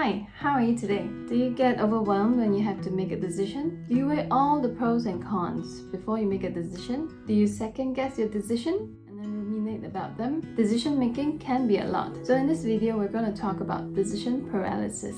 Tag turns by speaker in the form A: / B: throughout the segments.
A: Hi, how are you today? Do you get overwhelmed when you have to make a decision? Do you weigh all the pros and cons before you make a decision? Do you second guess your decision and then ruminate about them? Decision making can be a lot. So in this video, we're going to talk about decision paralysis.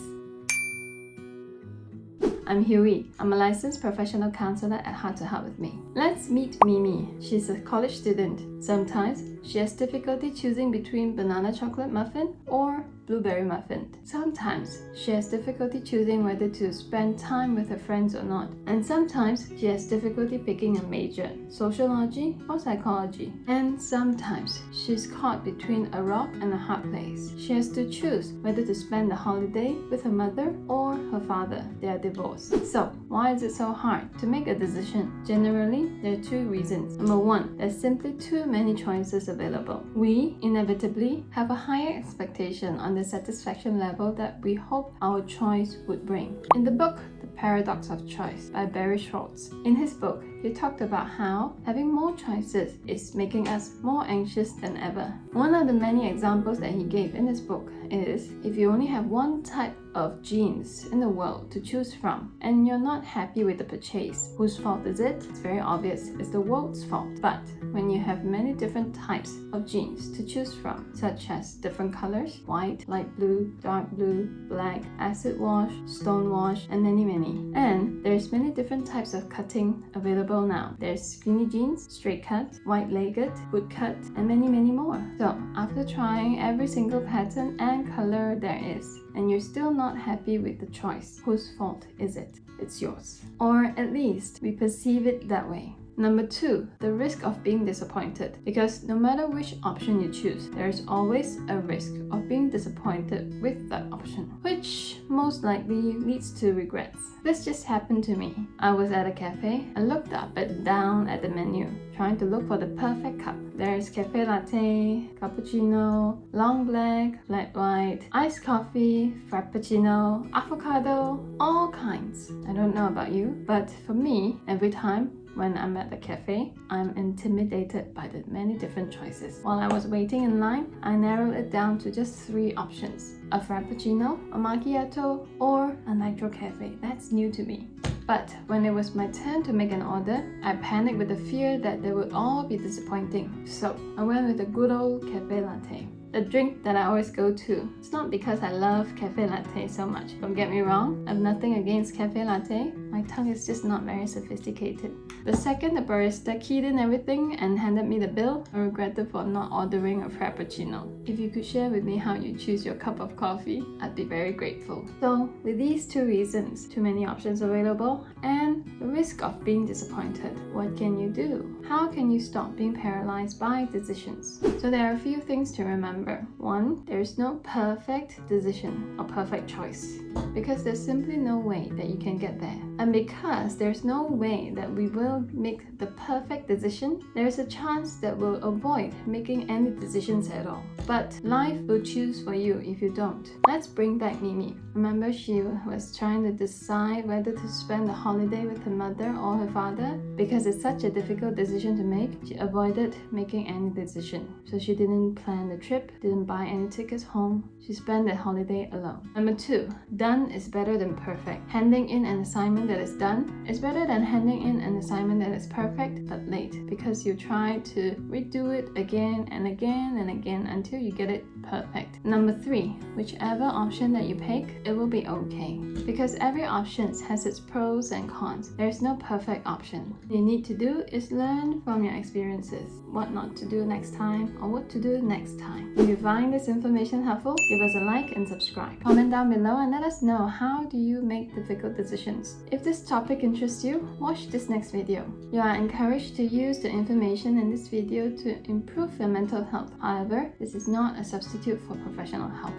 A: I'm Huey. I'm a licensed professional counselor at Heart to Heart with Me. Let's meet Mimi. She's a college student. Sometimes she has difficulty choosing between banana chocolate muffin or blueberry muffin. Sometimes she has difficulty choosing whether to spend time with her friends or not. And sometimes she has difficulty picking a major, sociology or psychology. And sometimes she's caught between a rock and a hard place. She has to choose whether to spend the holiday with her mother or her father. They are divorced. So, why is it so hard to make a decision? Generally, there are two reasons. Number one, there's simply too many choices available. We inevitably have a higher expectation on the satisfaction level that we hope our choice would bring. In the book, The Paradox of Choice by Barry Schwartz, in his book, he talked about how having more choices is making us more anxious than ever. One of the many examples that he gave in his book is if you only have one type of jeans in the world to choose from and you're not happy with the purchase, whose fault is it? It's very obvious, it's the world's fault. But when you have many different types of jeans to choose from, such as different colors, white, light blue, dark blue, black, acid wash, stone wash, and many. And there's many different types of cutting available now. There's skinny jeans, straight cut, wide-legged, boot cut, and many more. So after trying every single pattern and color there is, and you're still not happy with the choice, whose fault is it? It's yours. Or at least we perceive it that way. Number two, the risk of being disappointed. Because no matter which option you choose, there is always a risk of being disappointed with that option, which most likely leads to regrets. This just happened to me. I was at a cafe. I looked up and down at the menu, trying to look for the perfect cup. There's cafe latte, cappuccino, long black, flat white, iced coffee, frappuccino, avocado, all kinds. I don't know about you, but for me, every time when I'm at the cafe, I'm intimidated by the many different choices. While I was waiting in line, I narrowed it down to just 3 options: a frappuccino, a macchiato, or a nitro cafe. That's new to me. But when it was my turn to make an order, I panicked with the fear that they would all be disappointing. So I went with a good old cafe latte, the drink that I always go to. It's not because I love cafe latte so much. Don't get me wrong, I have nothing against cafe latte. My tongue is just not very sophisticated. The second the barista keyed in everything and handed me the bill, I regretted for not ordering a frappuccino. If you could share with me how you choose your cup of coffee, I'd be very grateful. So with these two reasons, too many options available, and the risk of being disappointed, what can you do? How can you stop being paralyzed by decisions? So there are a few things to remember. One, there is no perfect decision or perfect choice, because there's simply no way that you can get there. And because there's no way that we will make the perfect decision, there's a chance that we'll avoid making any decisions at all. But life will choose for you if you don't. Let's bring back Mimi. Remember, she was trying to decide whether to spend the holiday with her mother or her father. Because it's such a difficult decision to make, she avoided making any decision. So she didn't plan the trip, didn't buy any tickets home. She spent the holiday alone. Number two, done is better than perfect. Handing in an assignment that is done is better than handing in an assignment that is perfect but late, because you try to redo it again and again and again until you get it perfect. Number three, whichever option that you pick, it will be okay, because every option has its pros and cons. There's no perfect option. What you need to do is learn from your experiences, what not to do next time or what to do next time. If you find this information helpful, give us a like and subscribe. Comment down below and let us know, how do you make difficult decisions? If this topic interests you, watch this next video. You are encouraged to use the information in this video to improve your mental health. However, this is not a substitute for professional help.